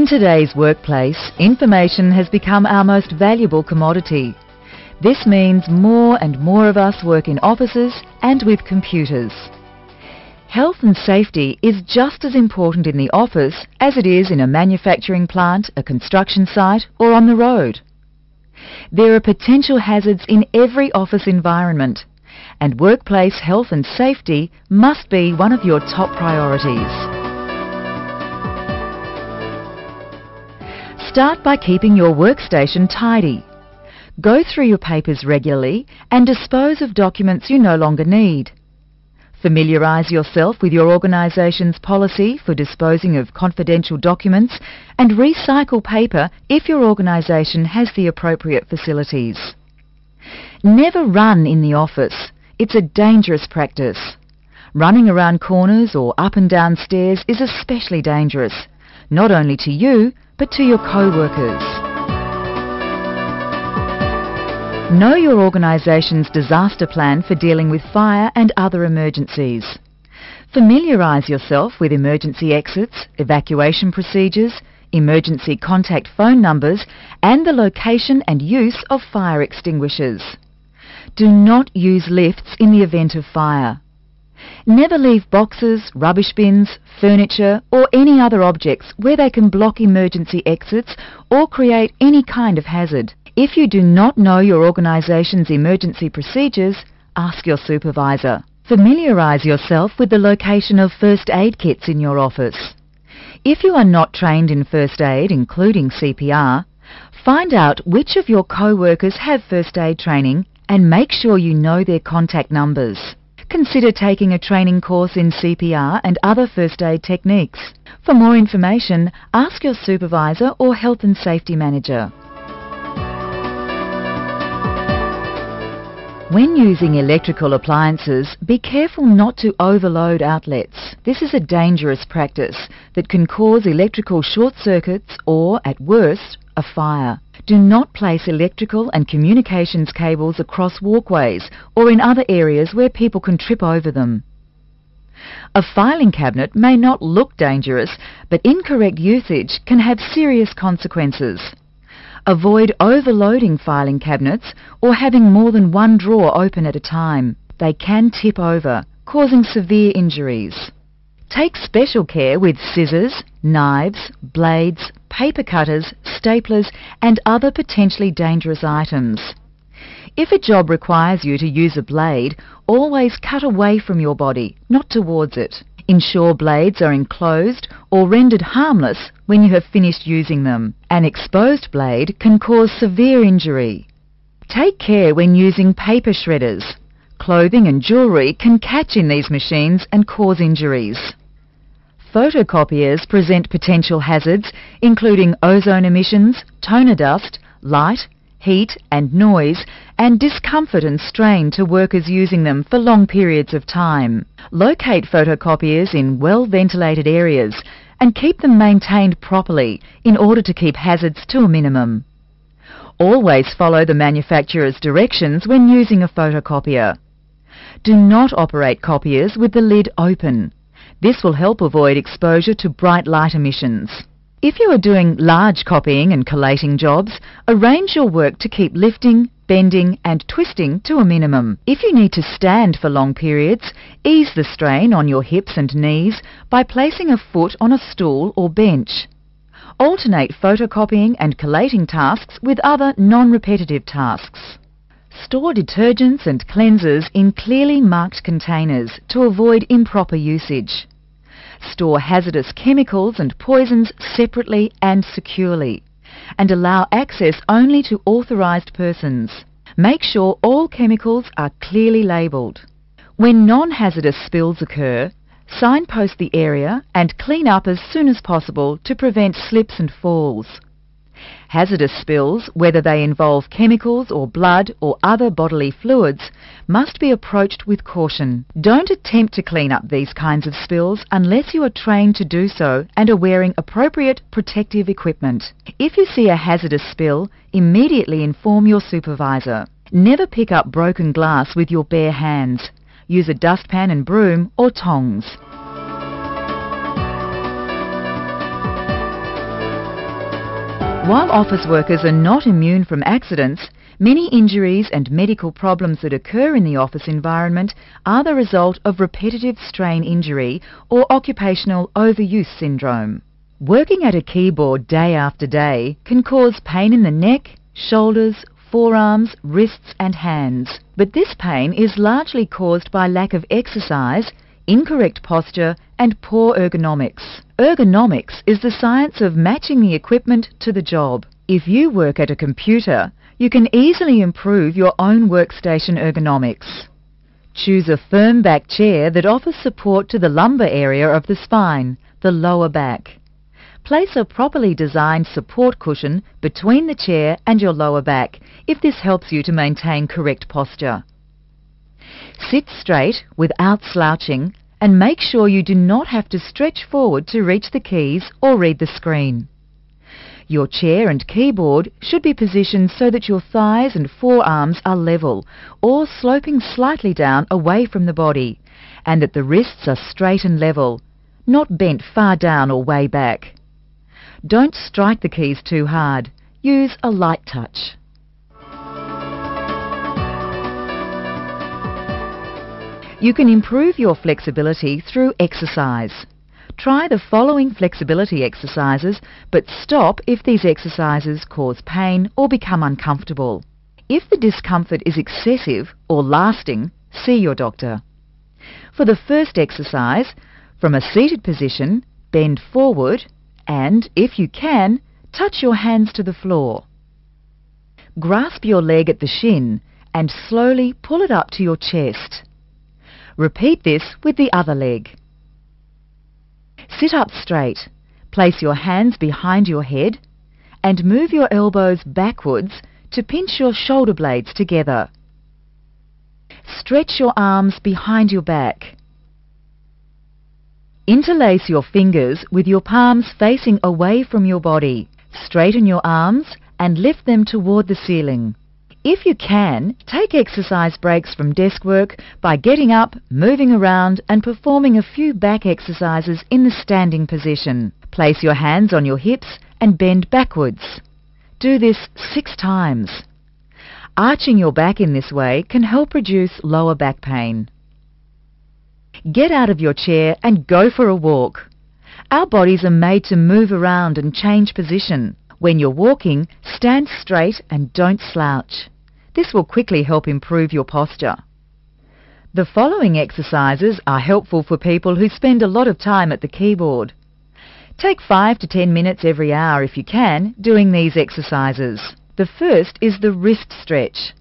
today's workplace, information has become our most valuable commodity. This means more and more of us work in offices and with computers. Health and safety is just as important in the office as it is in a manufacturing plant, a construction site, or on the road. There are potential hazards in every office environment, and workplace health and safety must be one of your top priorities. Start by keeping your workstation tidy. Go through your papers regularly and dispose of documents you no longer need. Familiarise yourself with your organisation's policy for disposing of confidential documents and recycle paper if your organisation has the appropriate facilities. Never run in the office. It's a dangerous practice. Running around corners or up and down stairs is especially dangerous, not only to you, but to your co-workers. Know your organisation's disaster plan for dealing with fire and other emergencies. Familiarise yourself with emergency exits, evacuation procedures, emergency contact phone numbers, and the location and use of fire extinguishers. Do not use lifts in the event of fire. Never leave boxes, rubbish bins, furniture or any other objects where they can block emergency exits or create any kind of hazard. If you do not know your organisation's emergency procedures, ask your supervisor. Familiarise yourself with the location of first aid kits in your office. If you are not trained in first aid, including CPR, find out which of your co-workers have first aid training and make sure you know their contact numbers. Consider taking a training course in CPR and other first aid techniques. For more information, ask your supervisor or health and safety manager. When using electrical appliances, be careful not to overload outlets. This is a dangerous practice that can cause electrical short circuits or, at worst, a fire. Do not place electrical and communications cables across walkways or in other areas where people can trip over them. A filing cabinet may not look dangerous, but incorrect usage can have serious consequences. Avoid overloading filing cabinets or having more than one drawer open at a time. They can tip over, causing severe injuries. Take special care with scissors, knives, blades, paper cutters, staplers and other potentially dangerous items. If a job requires you to use a blade, always cut away from your body, not towards it. Ensure blades are enclosed or rendered harmless when you have finished using them. An exposed blade can cause severe injury. Take care when using paper shredders. Clothing and jewellery can catch in these machines and cause injuries. Photocopiers present potential hazards including ozone emissions, toner dust, light, heat and noise, and discomfort and strain to workers using them for long periods of time. Locate photocopiers in well-ventilated areas and keep them maintained properly in order to keep hazards to a minimum. Always follow the manufacturer's directions when using a photocopier. Do not operate copiers with the lid open. This will help avoid exposure to bright light emissions. If you are doing large copying and collating jobs, arrange your work to keep lifting, bending and twisting to a minimum. If you need to stand for long periods, ease the strain on your hips and knees by placing a foot on a stool or bench. Alternate photocopying and collating tasks with other non-repetitive tasks. Store detergents and cleansers in clearly marked containers to avoid improper usage. Store hazardous chemicals and poisons separately and securely, and allow access only to authorised persons. Make sure all chemicals are clearly labelled. When non-hazardous spills occur, signpost the area and clean up as soon as possible to prevent slips and falls. Hazardous spills, whether they involve chemicals or blood or other bodily fluids, must be approached with caution. Don't attempt to clean up these kinds of spills unless you are trained to do so and are wearing appropriate protective equipment. If you see a hazardous spill, immediately inform your supervisor. Never pick up broken glass with your bare hands. Use a dustpan and broom or tongs. While office workers are not immune from accidents, many injuries and medical problems that occur in the office environment are the result of repetitive strain injury or occupational overuse syndrome. Working at a keyboard day after day can cause pain in the neck, shoulders, forearms, wrists and hands. But this pain is largely caused by lack of exercise, incorrect posture and poor ergonomics. Ergonomics is the science of matching the equipment to the job. If you work at a computer, you can easily improve your own workstation ergonomics. Choose a firm back chair that offers support to the lumbar area of the spine, the lower back. Place a properly designed support cushion between the chair and your lower back if this helps you to maintain correct posture. Sit straight without slouching and make sure you do not have to stretch forward to reach the keys or read the screen. Your chair and keyboard should be positioned so that your thighs and forearms are level or sloping slightly down away from the body, and that the wrists are straight and level, not bent far down or way back. Don't strike the keys too hard. Use a light touch. You can improve your flexibility through exercise. Try the following flexibility exercises, but stop if these exercises cause pain or become uncomfortable. If the discomfort is excessive or lasting, see your doctor. For the first exercise, from a seated position, bend forward and, if you can, touch your hands to the floor. Grasp your leg at the shin and slowly pull it up to your chest. Repeat this with the other leg. Sit up straight, place your hands behind your head and move your elbows backwards to pinch your shoulder blades together. Stretch your arms behind your back. Interlace your fingers with your palms facing away from your body. Straighten your arms and lift them toward the ceiling. If you can, take exercise breaks from desk work by getting up, moving around and performing a few back exercises in the standing position. Place your hands on your hips and bend backwards. Do this 6 times. Arching your back in this way can help reduce lower back pain. Get out of your chair and go for a walk. Our bodies are made to move around and change position. When you're walking, stand straight and don't slouch. This will quickly help improve your posture. The following exercises are helpful for people who spend a lot of time at the keyboard. Take 5 to 10 minutes every hour if you can, doing these exercises. The first is the wrist stretch.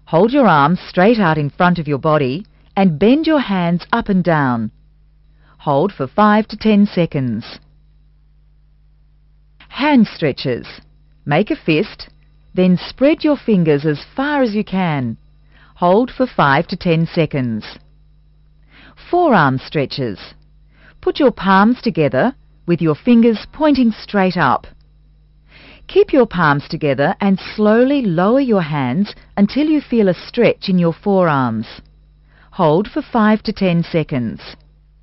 Hold your arms straight out in front of your body and bend your hands up and down. Hold for 5 to 10 seconds. Hand stretches. Make a fist, then spread your fingers as far as you can. Hold for 5 to 10 seconds. Forearm stretches. Put your palms together with your fingers pointing straight up. Keep your palms together and slowly lower your hands until you feel a stretch in your forearms. Hold for 5 to 10 seconds.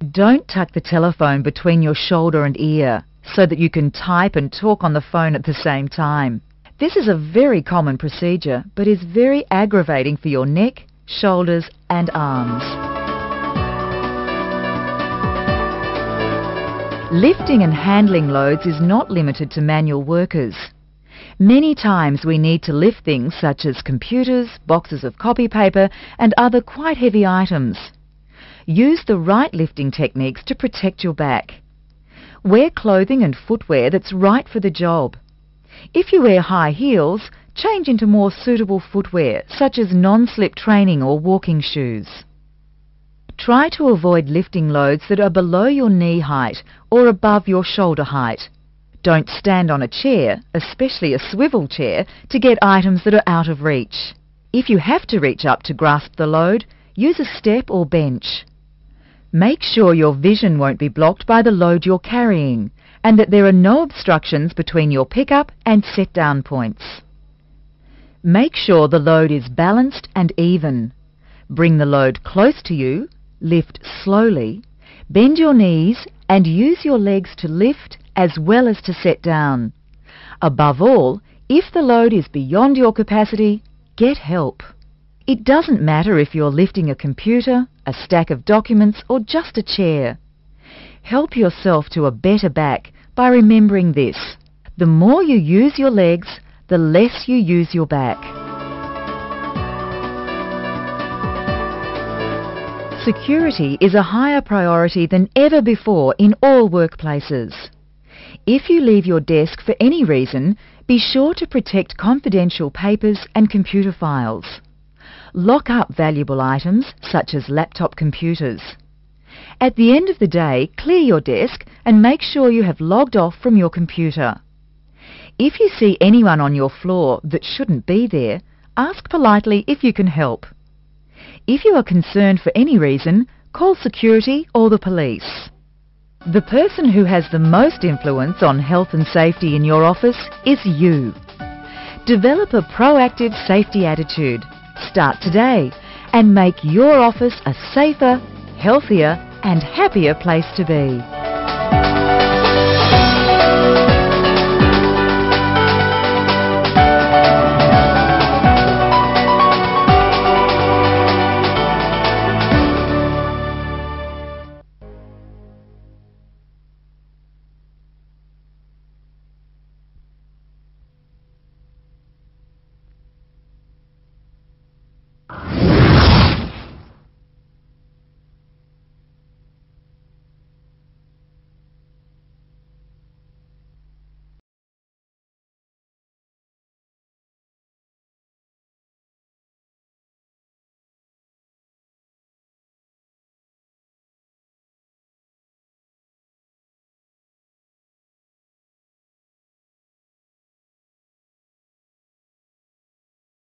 Don't tuck the telephone between your shoulder and ear so that you can type and talk on the phone at the same time. This is a very common procedure, but is very aggravating for your neck, shoulders and arms. Lifting and handling loads is not limited to manual workers. Many times we need to lift things such as computers, boxes of copy paper and other quite heavy items. Use the right lifting techniques to protect your back. Wear clothing and footwear that's right for the job. If you wear high heels, change into more suitable footwear such as non-slip training or walking shoes. Try to avoid lifting loads that are below your knee height or above your shoulder height. Don't stand on a chair, especially a swivel chair, to get items that are out of reach. If you have to reach up to grasp the load, use a step or bench. Make sure your vision won't be blocked by the load you're carrying and that there are no obstructions between your pickup and set-down points. Make sure the load is balanced and even. Bring the load close to you, lift slowly, bend your knees and use your legs to lift as well as to set down. Above all, if the load is beyond your capacity, get help. It doesn't matter if you're lifting a computer, a stack of documents, or just a chair. Help yourself to a better back by remembering this: the more you use your legs, the less you use your back. Security is a higher priority than ever before in all workplaces. If you leave your desk for any reason, be sure to protect confidential papers and computer files. Lock up valuable items such as laptop computers. At the end of the day, clear your desk and make sure you have logged off from your computer. If you see anyone on your floor that shouldn't be there, ask politely if you can help. If you are concerned for any reason, call security or the police. The person who has the most influence on health and safety in your office is you. Develop a proactive safety attitude. Start today and make your office a safer, healthier and happier place to be.